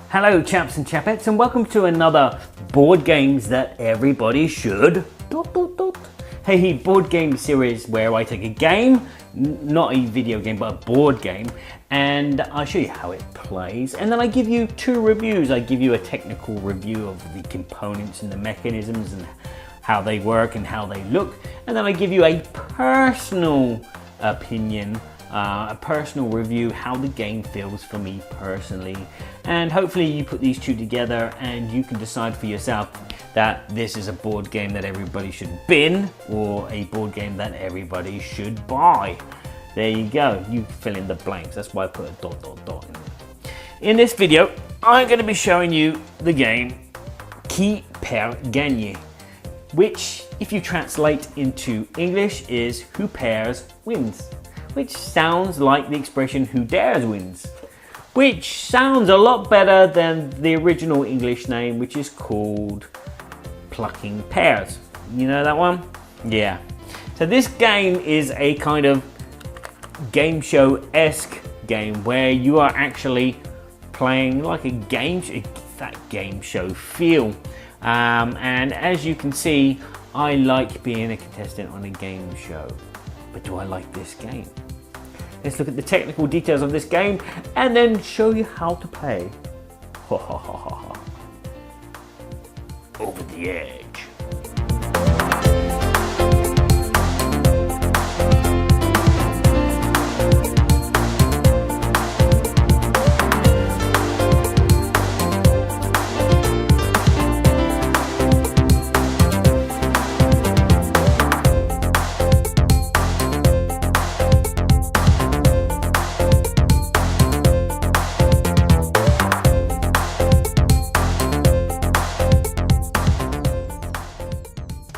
Hello chaps and chapettes, and welcome to another board games that everybody should ... Hey, board game series where I take a game, not a video game but a board game, and I show you how it plays, and then I give you two reviews. I give you a technical review of the components and the mechanisms and how they work and how they look, and then I give you a personal opinion, a personal review, how the game feels for me personally, and hopefully you put these two together and you can decide for yourself that this is a board game that everybody should bin or a board game that everybody should buy. There you go, you fill in the blanks. That's why I put a ... in there. In this video I'm going to be showing you the game Qui Paire Gagne, which if you translate into English is who pairs wins, which sounds like the expression who dares wins, which sounds a lot better than the original English name, which is called Plucking Pairs. You know that one? Yeah. So this game is a kind of game show-esque game where you are actually playing like a game, that game show feel. And as you can see, I like being a contestant on a game show. But do I like this game? Let's look at the technical details of this game and then show you how to play. Ha ha ha ha ha. Over the edge.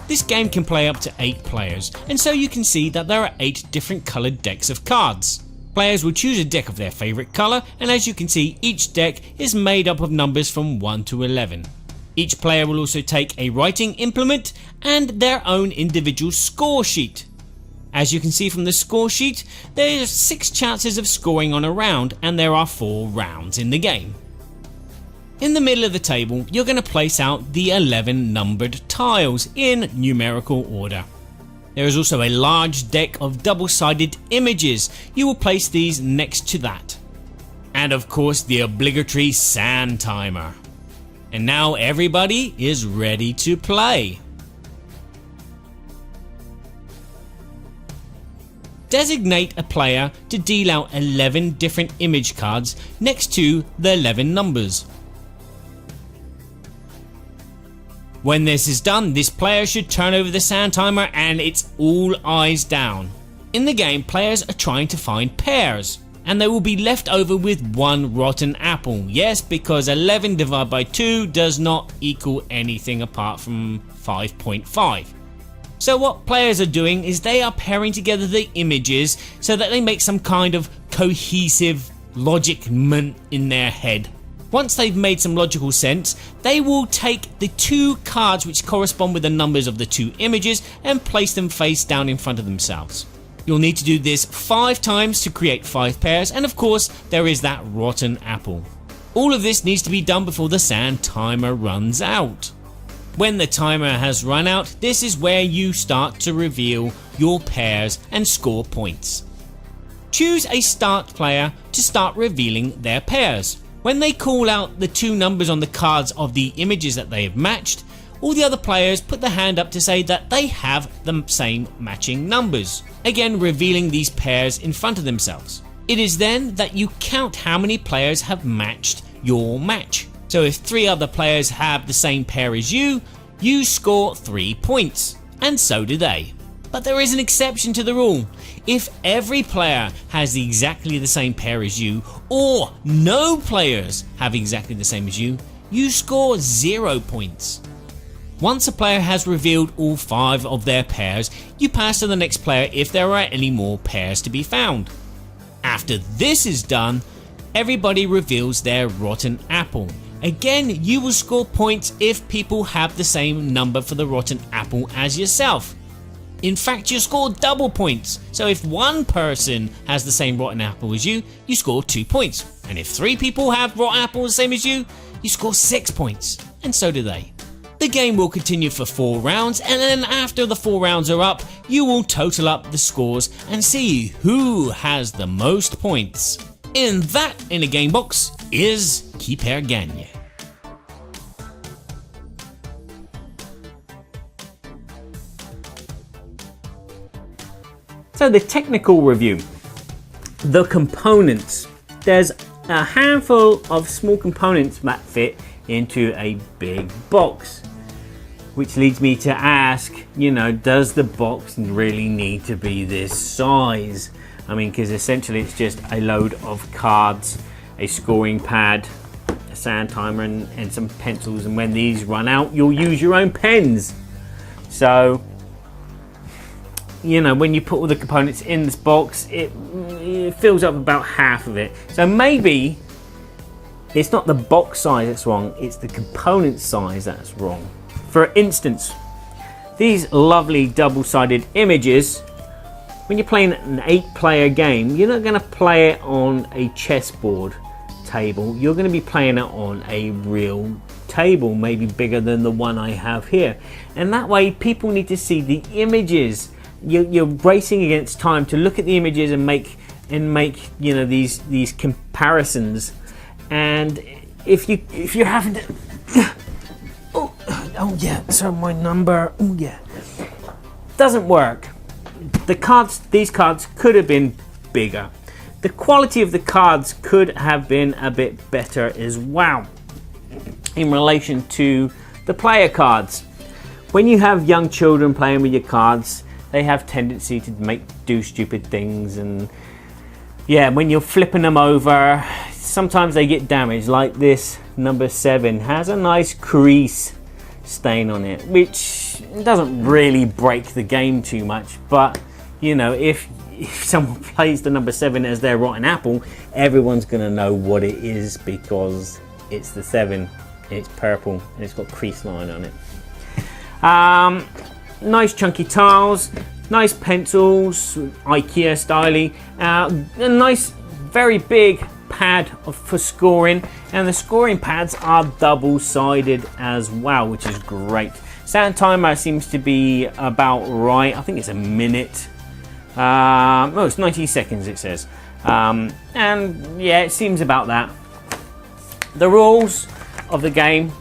This game can play up to 8 players, and so you can see that there are 8 different coloured decks of cards. Players will choose a deck of their favourite colour, and as you can see, each deck is made up of numbers from 1 to 11. Each player will also take a writing implement and their own individual score sheet. As you can see from the score sheet, there are 6 chances of scoring on a round, and there are 4 rounds in the game. In the middle of the table, you're going to place out the 11 numbered tiles in numerical order. There is also a large deck of double-sided images. You will place these next to that. And of course the obligatory sand timer. And now everybody is ready to play. Designate a player to deal out 11 different image cards next to the 11 numbers. When this is done, this player should turn over the sand timer and it's all eyes down. In the game, players are trying to find pairs, and they will be left over with 1 rotten apple. Yes, because 11 divided by 2 does not equal anything apart from 5.5. So what players are doing is they are pairing together the images so that they make some kind of cohesive logic in their head. Once they've made some logical sense, they will take the 2 cards which correspond with the numbers of the 2 images and place them face down in front of themselves. You'll need to do this 5 times to create 5 pairs, and of course there is that rotten apple. All of this needs to be done before the sand timer runs out. When the timer has run out, this is where you start to reveal your pairs and score points. Choose a start player to start revealing their pairs. When they call out the 2 numbers on the cards of the images that they have matched, all the other players put their hand up to say that they have the same matching numbers, again revealing these pairs in front of themselves. It is then that you count how many players have matched your match. So if 3 other players have the same pair as you, you score 3 points, and so do they. But there is an exception to the rule. If every player has exactly the same pair as you, or no players have exactly the same as you score 0 points. Once a player has revealed all 5 of their pairs, you pass to the next player if there are any more pairs to be found. After this is done, everybody reveals their rotten apple. Again, you will score points if people have the same number for the rotten apple as yourself. In fact, you score double points. So if one person has the same rotten apple as you, you score 2 points. And if 3 people have rotten apples the same as you score 6 points. And so do they. The game will continue for 4 rounds, and then after the 4 rounds are up, you will total up the scores and see who has the most points. And that, in a game box, is Qui Paire Gagne. So the technical review, the components. There's a handful of small components that fit into a big box, which leads me to ask, does the box really need to be this size? I mean, because essentially it's just a load of cards, a scoring pad, a sand timer, and some pencils, and when these run out, you'll use your own pens. So when you put all the components in this box, it fills up about half of it. So maybe it's not the box size that's wrong, it's the component size that's wrong. For instance, these lovely double-sided images, when you're playing an 8-player game, you're not going to play it on a chessboard table. You're going to be playing it on a real table, maybe bigger than the one I have here. And that way, people need to see the images. You're racing against time to look at the images and make these comparisons. And if you're having to oh yeah, so my number, oh yeah, doesn't work. These cards could have been bigger. The quality of the cards could have been a bit better as well in relation to the player cards. When you have young children playing with your cards, they have tendency to do stupid things, and yeah, when you're flipping them over, sometimes they get damaged. Like this number 7 has a nice crease stain on it, which doesn't really break the game too much, but if someone plays the number 7 as their rotten apple, everyone's gonna know what it is because it's the 7. It's purple and it's got crease line on it. Nice chunky tiles, nice pencils, IKEA styly, a nice very big pad for scoring, and the scoring pads are double-sided as well, which is great. Sound timer seems to be about right. I think it's a minute. No, it's 90 seconds it says. And yeah, it seems about that. The rules of the game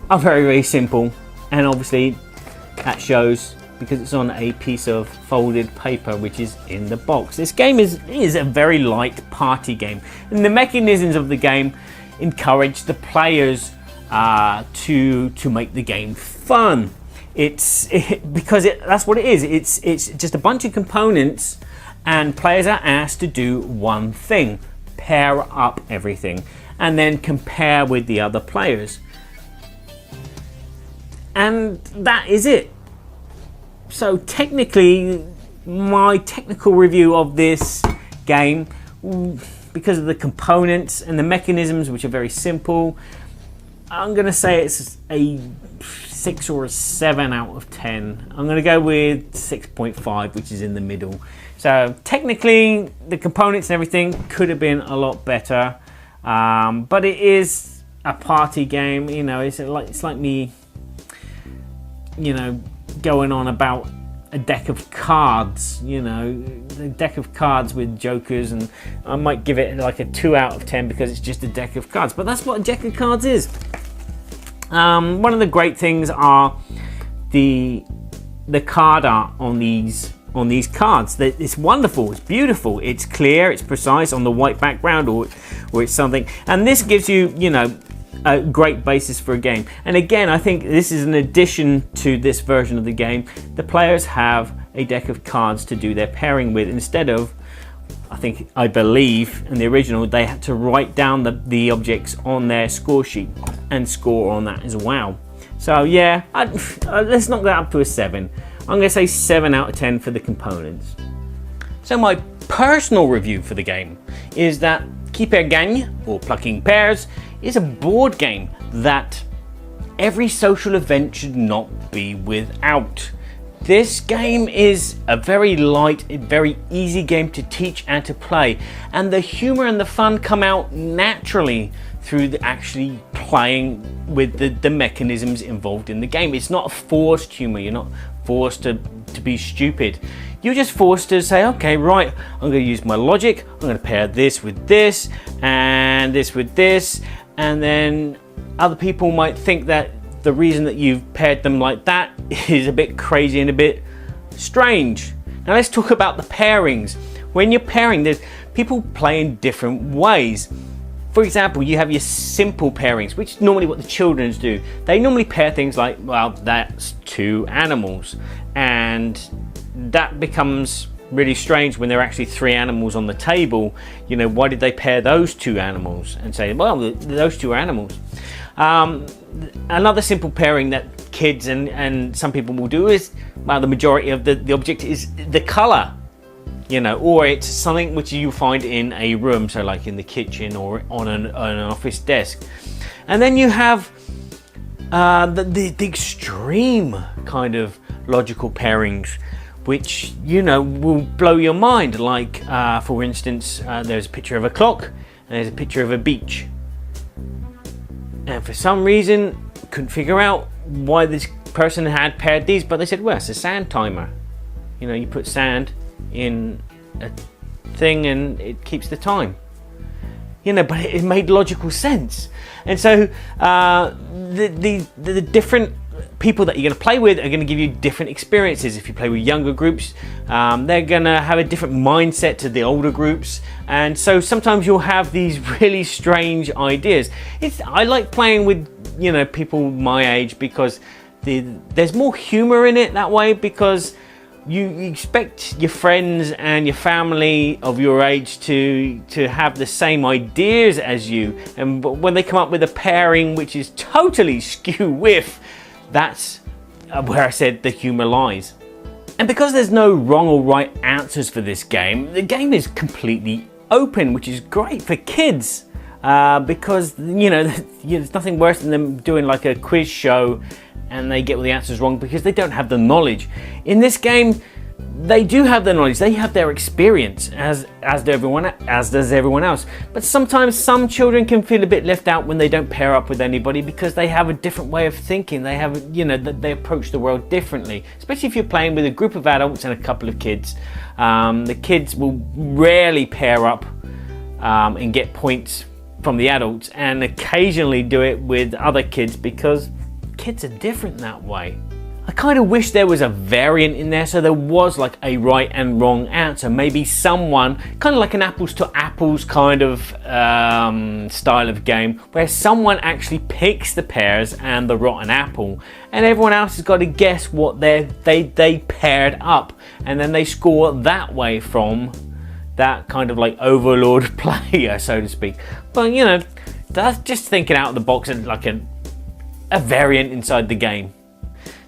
are very, very simple, and obviously that shows because it's on a piece of folded paper which is in the box. This game is a very light party game, and the mechanisms of the game encourage the players to make the game fun. That's what it is. It's just a bunch of components, and players are asked to do one thing: pair up everything and then compare with the other players. And that is it. So technically, my technical review of this game, because of the components and the mechanisms, which are very simple, I'm going to say it's a 6 or a 7 out of 10. I'm going to go with 6.5, which is in the middle. So technically, the components and everything could have been a lot better, but it is a party game. It's like me, going on about a deck of cards, a deck of cards with jokers, and I might give it like a 2 out of 10 because it's just a deck of cards, but that's what a deck of cards is. One of the great things are the card art on these cards. It's wonderful, it's beautiful, it's clear, it's precise on the white background, or it's something, and this gives you a great basis for a game. And again, I think this is an addition to this version of the game. The players have a deck of cards to do their pairing with, instead of, I believe in the original, they had to write down the objects on their score sheet and score on that as well. So yeah, let's knock that up to a 7. I'm going to say 7 out of 10 for the components. So my personal review for the game is that Qui Paire Gagne, or Plucking Pairs, is a board game that every social event should not be without. This game is a very light, very easy game to teach and to play, and the humor and the fun come out naturally through actually playing with the mechanisms involved in the game. It's not a forced humor. You're not forced to be stupid. You're just forced to say, okay, right, I'm going to use my logic. I'm going to pair this with this and this with this, and then other people might think that the reason that you've paired them like that is a bit crazy and a bit strange. Now let's talk about the pairings. When you're pairing, there's people play in different ways. For example, you have your simple pairings, which is normally what the children do. They normally pair things like, well, that's two animals. And that becomes really strange when there are actually three animals on the table. You know, why did they pair those two animals? And say, well, those two are animals. Another simple pairing that kids and some people will do is, well, the majority of the object is the color, you know, or it's something which you find in a room, so like in the kitchen or on an office desk. And then you have the extreme kind of logical pairings, which, you know, will blow your mind. Like, for instance, there's a picture of a clock and there's a picture of a beach. And for some reason, couldn't figure out why this person had paired these, but they said, well, it's a sand timer. You know, you put sand in a thing and it keeps the time. You know, but it made logical sense. And so the different people that you're going to play with are going to give you different experiences. If you play with younger groups, they're going to have a different mindset to the older groups, and so sometimes you'll have these really strange ideas. I like playing with, you know, people my age because there's more humor in it that way, because you expect your friends and your family of your age to have the same ideas as you, and when they come up with a pairing which is totally skew with, that's where I said the humor lies. And because there's no wrong or right answers for this game, the game is completely open, which is great for kids, because, you know, there's nothing worse than them doing like a quiz show and they get all the answers wrong because they don't have the knowledge. In this game, they do have the knowledge, they have their experience, as does everyone else. But sometimes some children can feel a bit left out when they don't pair up with anybody because they have a different way of thinking. They have, you know, they approach the world differently. Especially if you're playing with a group of adults and a couple of kids. The kids will rarely pair up and get points from the adults, and occasionally do it with other kids because kids are different that way. I kind of wish there was a variant in there, so there was like a right and wrong answer. Maybe someone, kind of like an apples to apples kind of style of game, where someone actually picks the pears and the rotten apple, and everyone else has got to guess what they paired up, and then they score that way from that kind of like overlord player, so to speak. But, you know, that's just thinking out of the box and like a variant inside the game.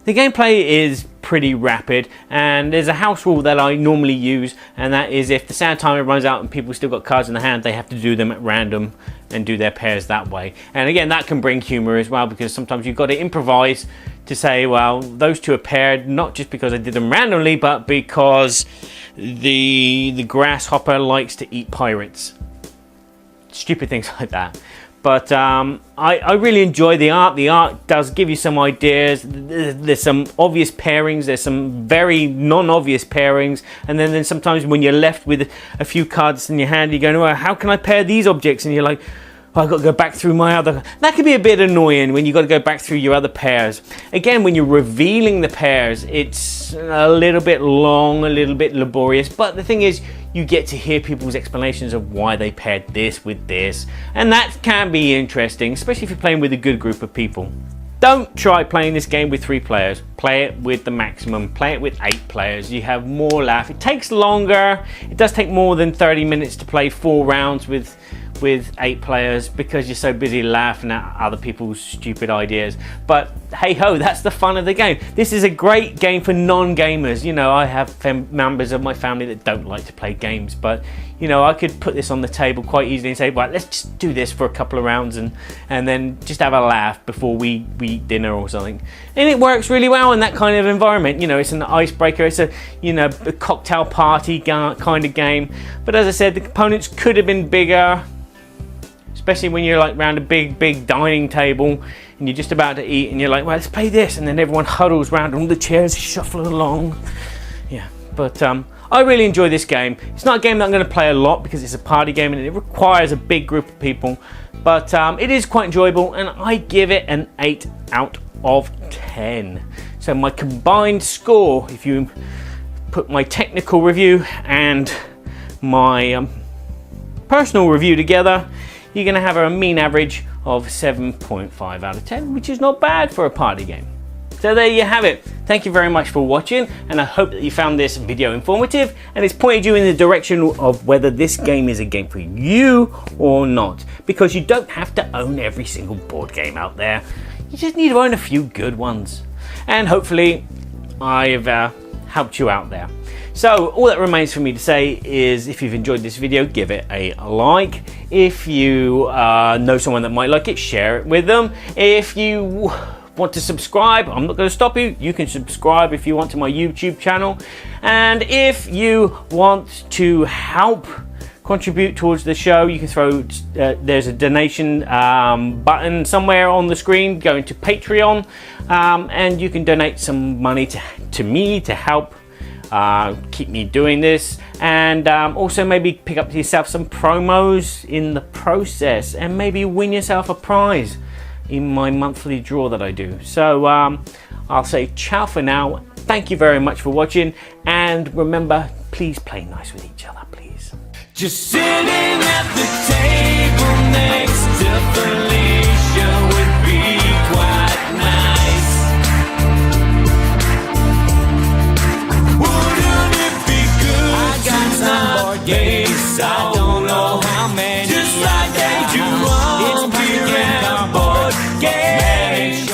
The gameplay is pretty rapid, and there's a house rule that I normally use, and that is if the sound timer runs out and people still got cards in the hand, they have to do them at random and do their pairs that way. And again, that can bring humor as well, because sometimes you've got to improvise to say, well, those two are paired not just because I did them randomly, but because the grasshopper likes to eat pirates. Stupid things like that. But I really enjoy the art. The art does give you some ideas. There's some obvious pairings. There's some very non-obvious pairings. And then sometimes when you're left with a few cards in your hand, you're going, well, how can I pair these objects? And you're like, oh, I've got to go back through my other... That can be a bit annoying when you've got to go back through your other pairs. Again, when you're revealing the pairs, it's a little bit long, a little bit laborious. But the thing is, you get to hear people's explanations of why they paired this with this, and that can be interesting, especially if you're playing with a good group of people. Don't try playing this game with 3 players. Play it with the maximum. Play it with 8 players. You have more laugh. It takes longer. It does take more than 30 minutes to play 4 rounds with with 8 players because you're so busy laughing at other people's stupid ideas. But hey ho, that's the fun of the game. This is a great game for non-gamers. You know, I have members of my family that don't like to play games, but you know, I could put this on the table quite easily and say, right, let's just do this for a couple of rounds and then just have a laugh before we eat dinner or something. And it works really well in that kind of environment. You know, it's an icebreaker, it's a, you know, a cocktail party kind of game. But as I said, the components could have been bigger, especially when you're like around a big dining table and you're just about to eat and you're like, well, let's play this, and then everyone huddles around and all the chairs shuffle along. Yeah, but I really enjoy this game. It's not a game that I'm going to play a lot because it's a party game and it requires a big group of people, but it is quite enjoyable, and I give it an 8 out of 10. So my combined score, if you put my technical review and my personal review together, you're going to have a mean average of 7.5 out of 10, which is not bad for a party game. So there you have it. Thank you very much for watching, and I hope that you found this video informative and it's pointed you in the direction of whether this game is a game for you or not, because you don't have to own every single board game out there. You just need to own a few good ones, and hopefully I've helped you out there. So all that remains for me to say is, if you've enjoyed this video, give it a like. If you know someone that might like it, share it with them. If you want to subscribe, I'm not going to stop you. You can subscribe if you want to my YouTube channel. And if you want to help contribute towards the show, you can throw, there's a donation button somewhere on the screen going to Patreon, and you can donate some money to me to help keep me doing this, and also maybe pick up to yourself some promos in the process, and maybe win yourself a prize in my monthly draw that I do. So I'll say ciao for now. Thank you very much for watching, and remember, please play nice with each other, please. Just sitting at the table next to Felicia would be quite nice. Wouldn't it be good? I got some board games, I don't know how many. Just like they do on beer and board games.